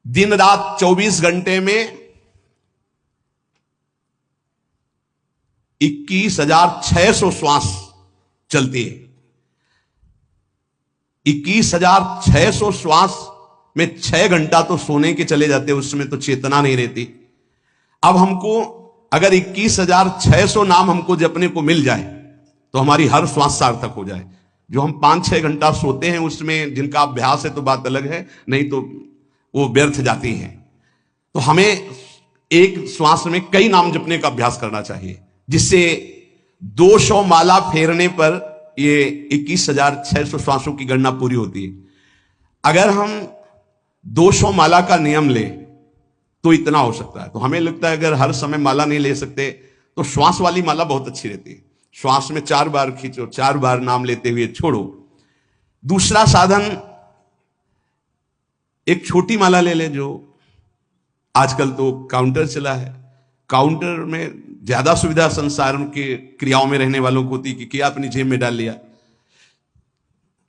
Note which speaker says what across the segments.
Speaker 1: दिन रात 24 घंटे में 21,600 श्वास चलती है। 21,600 श्वास में 6 घंटा तो सोने के चले जाते, उसमें तो चेतना नहीं रहती। अब हमको अगर 21,600 नाम हमको जपने को मिल जाए तो हमारी हर श्वास सार्थक हो जाए। जो हम 5-6 घंटा सोते हैं उसमें जिनका अभ्यास है तो बात अलग है, नहीं तो वो व्यर्थ जाती है। तो हमें एक श्वास में कई नाम जपने का अभ्यास करना चाहिए, जिससे 200 माला फेरने पर ये 21,600 श्वासों की गणना पूरी होती है। अगर हम 200 माला का नियम ले तो इतना हो सकता है। तो हमें लगता है अगर हर समय माला नहीं ले सकते तो श्वास वाली माला बहुत अच्छी रहती है। श्वास में 4 बार खींचो, 4 बार नाम लेते हुए छोड़ो। दूसरा साधन, एक छोटी माला ले ले, जो आजकल तो काउंटर चला है। काउंटर में ज्यादा सुविधा संसार के क्रियाओं में रहने वालों को होती कि क्या अपनी जेब में डाल लिया।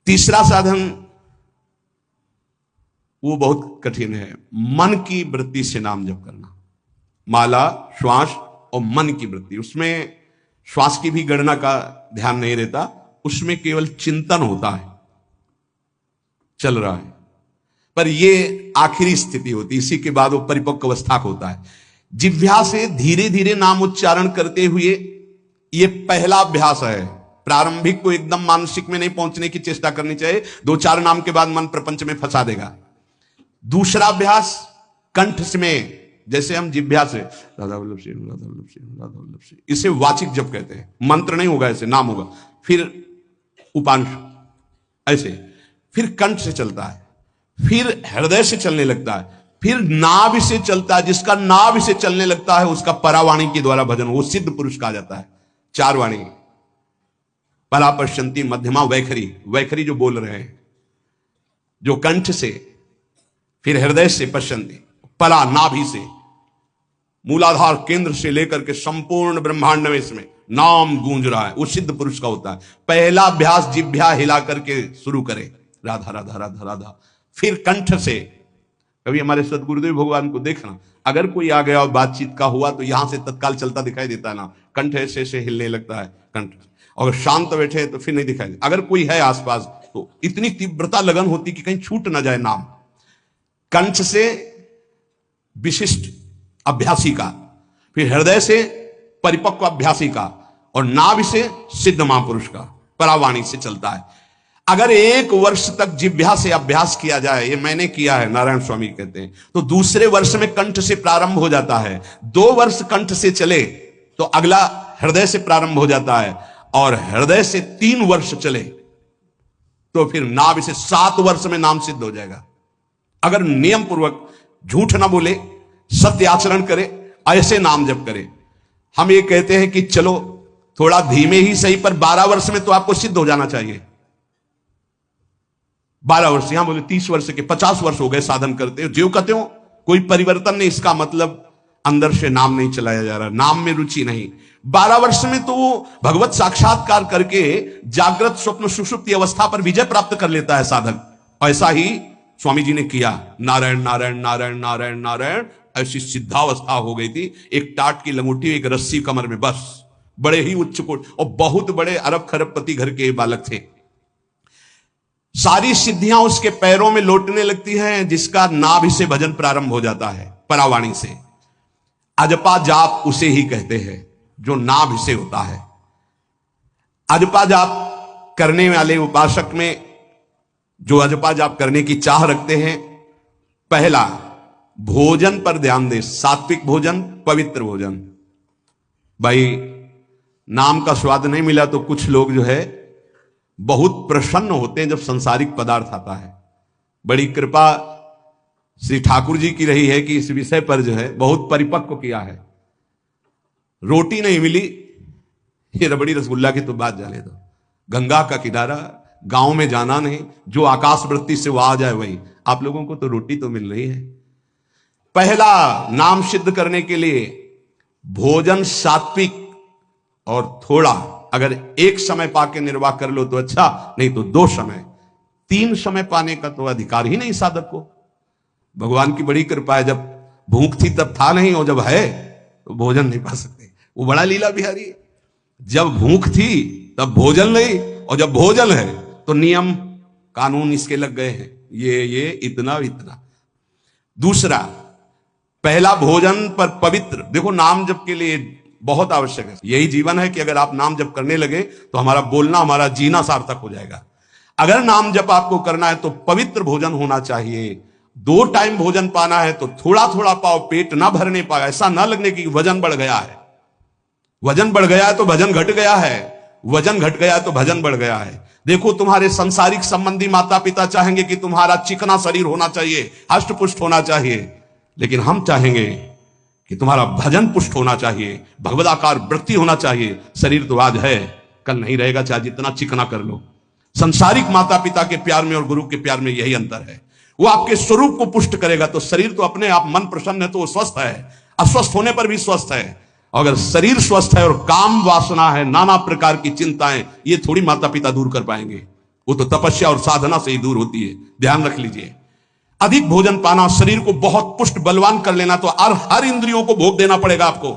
Speaker 1: तीसरा साधन वो बहुत कठिन है, मन की वृत्ति से नाम जप करना। माला, श्वास और मन की वृत्ति, उसमें श्वास की भी गणना का ध्यान नहीं रहता, उसमें केवल चिंतन होता है, चल रहा है। पर ये आखिरी स्थिति होती है, इसी के बाद वो परिपक्व अवस्था को होता है। जिह्वा से धीरे धीरे नाम उच्चारण करते हुए, ये पहला अभ्यास है। प्रारंभिक को एकदम मानसिक में नहीं पहुंचने की चेष्टा करनी चाहिए, 2-4 नाम के बाद मन प्रपंच में फंसा देगा। दूसरा अभ्यास कंठ में, जैसे हम जिह्वा से राधा वल्लभ सिंह, राधा वल्लभ सिंह, राधा वल्लभ सिंह, इसे वाचिक जप कहते हैं। मंत्र नहीं होगा, ऐसे नाम होगा। फिर उपांश ऐसे, फिर कंठ से चलता है, फिर हृदय से चलने लगता है, फिर नाभि से चलता है। जिसका नाभि से चलने लगता है उसका परावाणी के द्वारा भजन, वो सिद्ध पुरुष कहा जाता है। 4 वाणी, परा, पश्यंती, मध्यमा, वैखरी। वैखरी जो बोल रहे हैं, जो कंठ से, फिर हृदय से पश्यंती, परा नाभि से, मूलाधार केंद्र से लेकर के संपूर्ण ब्रह्मांड में इसमें नाम गूंज रहा है, वो सिद्ध पुरुष का होता है। पहला अभ्यास जिह्वा हिला करके शुरू करें, राधा राधा राधा राधा। फिर कंठ से, कभी हमारे सदगुरुदेव भगवान को देखना, अगर कोई आ गया और बातचीत का हुआ तो यहां से तत्काल चलता दिखाई देता है ना, कंठ ऐसे ऐसे हिलने लगता है कंठ। और शांत बैठे तो फिर नहीं दिखाई देता। अगर कोई है आसपास तो इतनी तीव्रता लगन होती कि कहीं छूट ना जाए नाम। कंठ से विशिष्ट अभ्यासी का, फिर हृदय से परिपक्व अभ्यासी का, और नाभि से सिद्ध महापुरुष का, परावाणी से चलता है। अगर 1 वर्ष तक जिह्वा से अभ्यास किया जाए, ये मैंने किया है, नारायण स्वामी कहते हैं, तो दूसरे वर्ष में कंठ से प्रारंभ हो जाता है। 2 वर्ष कंठ से चले तो अगला हृदय से प्रारंभ हो जाता है, और हृदय से 3 वर्ष चले तो फिर नाभि से 7 वर्ष में नाम सिद्ध हो जाएगा। अगर नियम पूर्वक झूठ ना बोले, सत्य आचरण करे, ऐसे नाम जप करे। हम ये कहते हैं कि चलो थोड़ा धीमे ही सही, पर 12 वर्ष में तो आपको सिद्ध हो जाना चाहिए। 12 वर्ष, यहां बोले 30 वर्ष के 50 वर्ष हो गए साधन करते हो, ज्यों कहते हो कोई परिवर्तन नहीं। इसका मतलब अंदर से नाम नहीं चलाया जा रहा, नाम में रुचि नहीं। 12 वर्ष में तो वो भगवत साक्षात्कार करके जागृत स्वप्न सुषुप्ति अवस्था पर विजय प्राप्त कर लेता है साधक। ऐसा ही स्वामी जी ने किया। नारायण नारायण नारायण नारायण नारायण, ऐसी सिद्धावस्था हो गई थी। एक टाट की लंगोटी, एक रस्सी कमर में, बस। बड़े ही उच्च कोट, और बहुत बड़े अरब खरबपति घर के बालक थे। सारी सिद्धियां उसके पैरों में लौटने लगती हैं, जिसका नाभि से भजन प्रारंभ हो जाता है, परावाणी से। अजपा जाप उसे ही कहते हैं जो नाभि से होता है। अजपा जाप करने वाले उपासक में जो अजपा जाप करने की चाह रखते हैं, पहला भोजन पर ध्यान दे। सात्विक भोजन, पवित्र भोजन। भाई नाम का स्वाद नहीं मिला तो कुछ लोग जो है बहुत प्रसन्न होते हैं जब सांसारिक पदार्थ आता है। बड़ी कृपा श्री ठाकुर जी की रही है कि इस विषय पर जो है बहुत परिपक्व किया है। रोटी नहीं मिली, ये रबड़ी रसगुल्ला की तो बात जाने दो। गंगा का किनारा, गांव में जाना नहीं, जो आकाश वृत्ति से वो आ जाए वही। आप लोगों को तो रोटी तो मिल रही है। पहला नाम सिद्ध करने के लिए भोजन सात्विक और थोड़ा, अगर एक समय पाके निर्वाह कर लो तो अच्छा, नहीं तो 2 समय, 3 समय पाने का तो अधिकार ही नहीं साधक को। भगवान की बड़ी कृपा है, जब भूख थी तब था नहीं, और जब है तो भोजन नहीं पा सकते। वो बड़ा लीला बिहारी है। जब भूख थी तब भोजन नहीं, और जब भोजन है तो नियम कानून इसके लग गए हैं, ये इतना इतना। दूसरा, पहला भोजन पर पवित्र, देखो नाम जप के लिए बहुत आवश्यक है। यही जीवन है कि अगर आप नाम जप करने लगे तो हमारा बोलना, हमारा जीना सार्थक हो जाएगा। अगर नाम जप आपको करना है तो पवित्र भोजन होना चाहिए। 2 टाइम भोजन पाना है तो थोड़ा थोड़ा पाओ, पेट ना भरने पाए, ऐसा ना लगने की वजन बढ़ गया है। वजन बढ़ गया है तो भजन घट गया है, वजन घट गया तो भजन बढ़ गया है। देखो तुम्हारे संसारिक संबंधी माता पिता चाहेंगे कि तुम्हारा चिकना शरीर होना चाहिए, हष्ट पुष्ट होना चाहिए, लेकिन हम चाहेंगे कि तुम्हारा भजन पुष्ट होना चाहिए, भगवदाकार वृत्ति होना चाहिए। शरीर तो आज है, कल नहीं रहेगा, चाहे जितना चिकना कर लो। संसारिक माता पिता के प्यार में और गुरु के प्यार में यही अंतर है। वो आपके स्वरूप को पुष्ट करेगा तो शरीर तो अपने आप, मन प्रसन्न है तो वो स्वस्थ है, अस्वस्थ होने पर भी स्वस्थ है। अगर शरीर स्वस्थ है और काम वासना है, नाना प्रकार की चिंताएं, ये थोड़ी माता पिता दूर कर पाएंगे। वो तो तपस्या और साधना से ही दूर होती है, ध्यान रख लीजिए। अधिक भोजन पाना, शरीर को बहुत पुष्ट बलवान कर लेना, तो हर इंद्रियों को भोग देना पड़ेगा आपको।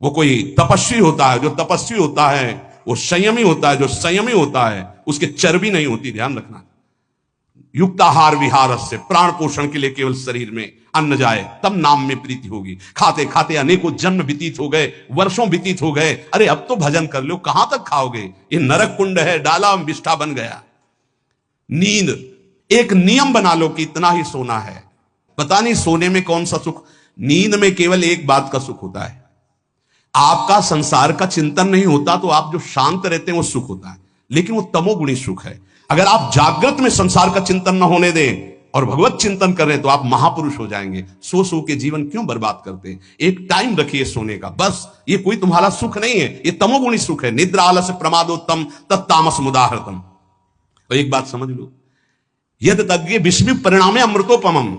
Speaker 1: वो कोई तपस्वी होता है, जो तपस्वी होता है वो संयमी होता है, जो संयमी होता है उसके चर्बी नहीं होती, ध्यान रखना। युक्ताहार विहार से, प्राण पोषण के लिए केवल शरीर में अन्न जाए तब नाम में प्रीति होगी। खाते खाते अनेकों जन्म व्यतीत हो गए, वर्षों व्यतीत हो गए, अरे अब तो भजन कर लो, कहां तक खाओगे, ये नरक कुंड है, डाला विष्ठा बन गया। नींद, एक नियम बना लो कि इतना ही सोना है। पता नहीं सोने में कौन सा सुख, नींद में केवल एक बात का सुख होता है, आपका संसार का चिंतन नहीं होता, तो आप जो शांत रहते हैं वो सुख होता है, लेकिन वो तमोगुणी सुख है। अगर आप जागृत में संसार का चिंतन न होने दें और भगवत चिंतन कर रहे हैं तो आप महापुरुष हो जाएंगे। सो के जीवन क्यों बर्बाद करते हैं? एक टाइम रखिए सोने का, बस। ये कोई तुम्हारा सुख नहीं है, ये तमोगुणी सुख है। निद्रा आलस्य प्रमादोत्तम तत्तामस मुदाहृतम। तो एक बात समझ लो, यद तज्ञ विषमी परिणामे अमृतोपमम,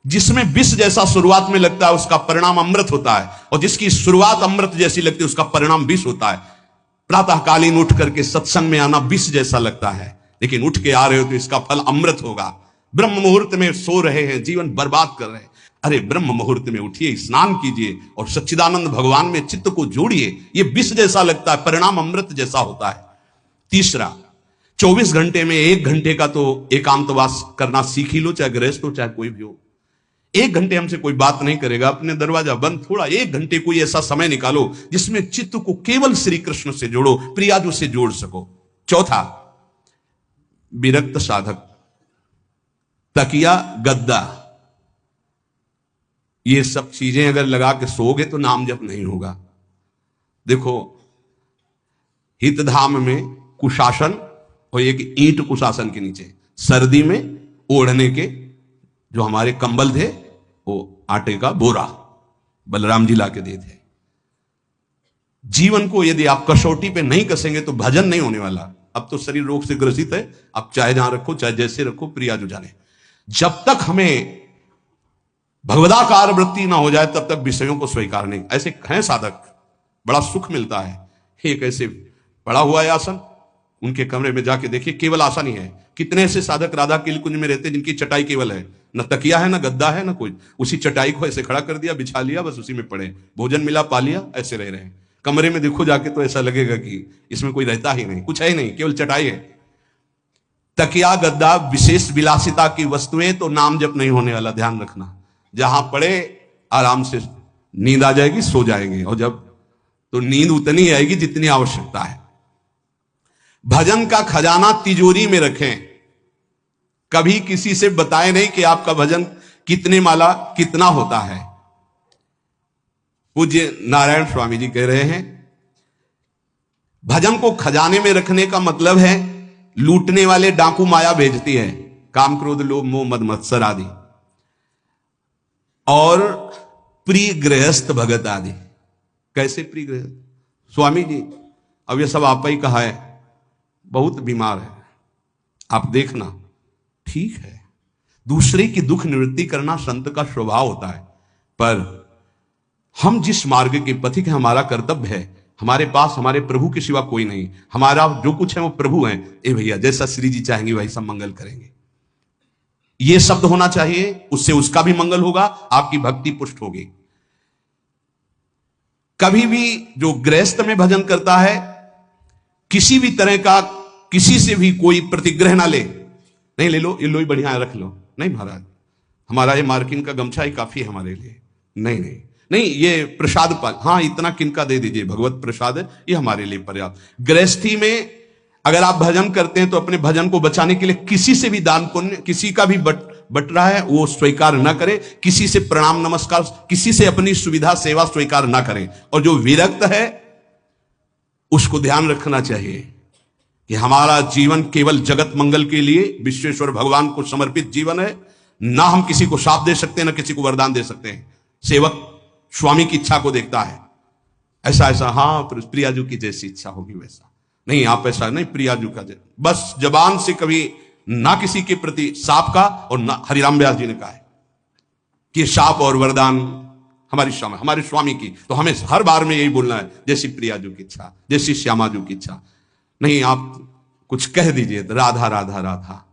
Speaker 1: जिसमें विष जैसा शुरुआत में लगता है उसका परिणाम अमृत होता है, और जिसकी शुरुआत अमृत जैसी लगती है उसका परिणाम विष होता है। प्रातःकालीन उठ करके सत्संग में आना विष जैसा लगता है, लेकिन उठ के आ रहे हो तो इसका फल अमृत होगा। ब्रह्म मुहूर्त में सो रहे हैं, जीवन बर्बाद कर रहे हैं, अरे ब्रह्म मुहूर्त में उठिए, स्नान कीजिए और सच्चिदानंद भगवान में चित्त को जोड़िए। ये विष जैसा लगता है, परिणाम अमृत जैसा होता है। तीसरा, 24 घंटे में 1 घंटे का तो एकांतवास करना सीख ही लो, चाहे गृहस्थ हो चाहे कोई भी हो। 1 घंटे हमसे कोई बात नहीं करेगा, अपने दरवाजा बंद, थोड़ा 1 घंटे कोई ऐसा समय निकालो जिसमें चित्त को केवल श्री कृष्ण से जोड़ो, प्रियाजू से जोड़ सको। चौथा, विरक्त साधक, तकिया गद्दा, ये सब चीजें अगर लगा के सोओगे तो नाम जप नहीं होगा। देखो, हितधाम में कुशासन और एक ईंट कुशासन के नीचे, सर्दी में ओढ़ने के जो हमारे कंबल थे वो आटे का बोरा बलराम जी ला के दिए थे। जीवन को यदि आप कसौटी पे नहीं कसेंगे तो भजन नहीं होने वाला। अब तो शरीर रोग से ग्रसित है, अब चाहे जहां रखो चाहे जैसे रखो, प्रियाजू जाने। जब तक हमें भगवदाकार वृत्ति ना हो जाए तब तक विषयों को स्वीकार नहीं। ऐसे हैं साधक, बड़ा सुख मिलता है। एक ऐसे पड़ा हुआ है आसन, उनके कमरे में जाके देखिए, केवल आसन ही है। कितने ऐसे साधक राधा के कुंज में रहते जिनकी चटाई केवल है, न तकिया है न गद्दा है न कोई, उसी चटाई को ऐसे खड़ा कर दिया, बिछा लिया, बस उसी में पड़े, भोजन मिला पा लिया, ऐसे रह रहे हैं। कमरे में देखो जाके तो ऐसा लगेगा कि इसमें कोई रहता ही नहीं, कुछ है ही नहीं, केवल चटाई है। तकिया गद्दा विशेष विलासिता की वस्तुएं, तो नाम जप नहीं होने वाला, ध्यान रखना। जहां पड़े आराम से नींद आ जाएगी, सो जाएंगे, और जब तो नींद उतनी आएगी जितनी आवश्यकता है। भजन का खजाना तिजोरी में रखें, कभी किसी से बताएं नहीं कि आपका भजन कितने माला कितना होता है। पूज्य नारायण स्वामी जी कह रहे हैं, भजन को खजाने में रखने का मतलब है लूटने वाले डाकू माया भेजती है, काम क्रोध लोभ मोह मद मत्सर आदि, और प्रिय गृहस्थ भगत आदि। कैसे प्रिय गृहस्थ? स्वामी जी अब ये सब आप ही कहा है, बहुत बीमार है, आप देखना, ठीक है। दूसरे की दुख निवृत्ति करना संत का स्वभाव होता है, पर हम जिस मार्ग के पथिक हैं, हमारा कर्तव्य है। हमारे पास हमारे प्रभु के सिवा कोई नहीं, हमारा जो कुछ है वो प्रभु हैं। ए भैया, जैसा श्री जी चाहेंगे वही सब मंगल करेंगे। ये शब्द होना चाहिए, उससे उसका भी मंगल होगा, आपकी भक्ति पुष्ट होगी। कभी भी जो गृहस्थ में भजन करता है, किसी भी तरह का किसी से भी कोई प्रतिग्रह ना ले। नहीं ले लो, ये लो ही बढ़िया है, रख लो। नहीं महाराज, हमारा ये मार्किन का गमछा ही काफी है हमारे लिए। नहीं नहीं नहीं, ये प्रसाद पाल, हाँ इतना किनका दे दीजिए, भगवत प्रसाद है, ये हमारे लिए पर्याप्त। गृहस्थी में अगर आप भजन करते हैं तो अपने भजन को बचाने के लिए किसी से भी दान पुण्य, किसी का भी बट रहा है वो स्वीकार ना करें, किसी से प्रणाम नमस्कार, किसी से अपनी सुविधा सेवा स्वीकार ना करें। और जो विरक्त है उसको ध्यान रखना चाहिए कि हमारा जीवन केवल जगत मंगल के लिए विश्वेश्वर भगवान को समर्पित जीवन है। ना हम किसी को शाप दे सकते हैं, ना किसी को वरदान दे सकते हैं। सेवक स्वामी की इच्छा को देखता है, ऐसा ऐसा, हाँ प्रियाजू की जैसी इच्छा होगी वैसा। नहीं आप ऐसा नहीं, प्रियाजू का बस जबान से कभी ना किसी के प्रति शाप का, और ना हरिराम व्यास जी ने कहा है कि शाप और वरदान हमारी क्षमा, हमारे स्वामी की, तो हमें हर बार में यही बोलना है, जैसी प्रियाजू की इच्छा, जैसी श्यामाजू की इच्छा। नहीं आप कुछ कह दीजिए राधा राधा राधा,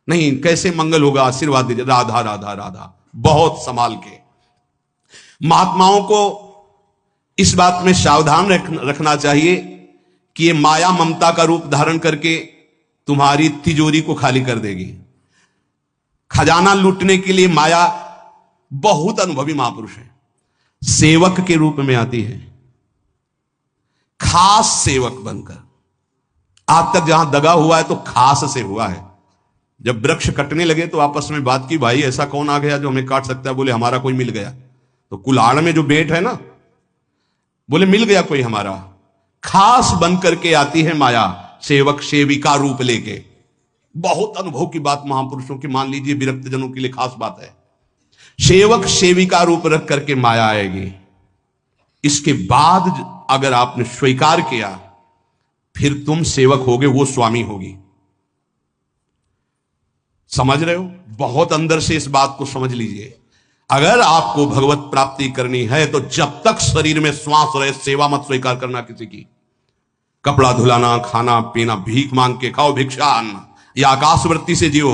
Speaker 1: नहीं कैसे मंगल होगा, आशीर्वाद दीजिए राधा राधा राधा, बहुत संभाल के। महात्माओं को इस बात में सावधान रखना चाहिए कि ये माया ममता का रूप धारण करके तुम्हारी तिजोरी को खाली कर देगी। खजाना लूटने के लिए माया बहुत अनुभवी महापुरुष है, सेवक के रूप में आती है, खास सेवक बनकर। आज तक जहां दगा हुआ है तो खास से हुआ है। जब वृक्ष कटने लगे तो आपस में बात की, भाई ऐसा कौन आ गया जो हमें काट सकता है? बोले हमारा कोई मिल गया। तो कुल्हाड़ में जो बेट है ना, बोले मिल गया कोई हमारा। खास बन करके आती है माया, सेवक सेविका रूप लेके। बहुत अनुभव की बात महापुरुषों की, मान लीजिए विरक्त जनों के लिए खास बात है। सेवक सेविका रूप रख करके माया आएगी। इसके बाद अगर आपने स्वीकार किया, फिर तुम सेवक होगे, वो स्वामी होगी। समझ रहे हो? बहुत अंदर से इस बात को समझ लीजिए। अगर आपको भगवत प्राप्ति करनी है तो जब तक शरीर में श्वास रहे, सेवा मत स्वीकार करना किसी की। कपड़ा धुलाना, खाना पीना, भीख मांग के खाओ, भिक्षा अन्न, या आकाशवृत्ति से जियो।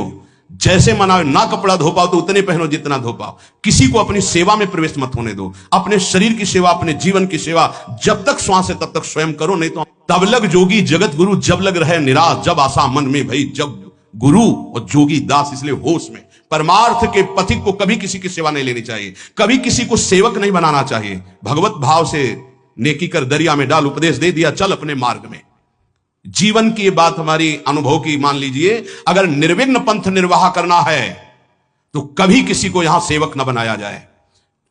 Speaker 1: जैसे मना, ना कपड़ा धो पाओ तो उतने पहनो जितना धो पाओ। किसी को अपनी सेवा में प्रवेश मत होने दो। अपने शरीर की सेवा, अपने जीवन की सेवा जब तक श्वास है तब तक स्वयं करो, नहीं तो तब लग जोगी जगत गुरु, जब लग रहे निराश, जब आशा मन में भई, जब गुरु और जोगी दास। इसलिए होश में परमार्थ के पथिक को कभी किसी की सेवा नहीं लेनी चाहिए, कभी किसी को सेवक नहीं बनाना चाहिए। भगवत भाव से नेकी कर दरिया में डाल, उपदेश दे दिया, चल अपने मार्ग में। जीवन की ये बात हमारी अनुभव की मान लीजिए। अगर निर्विघ्न पंथ निर्वाह करना है तो कभी किसी को यहां सेवक न बनाया जाए।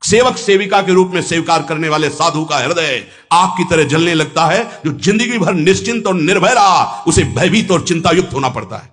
Speaker 1: सेवक सेविका के रूप में स्वीकार करने वाले साधु का हृदय आग की तरह जलने लगता है। जो जिंदगी भर निश्चिंत और निर्भय रहा, उसे भयभीत और चिंतायुक्त होना पड़ता है।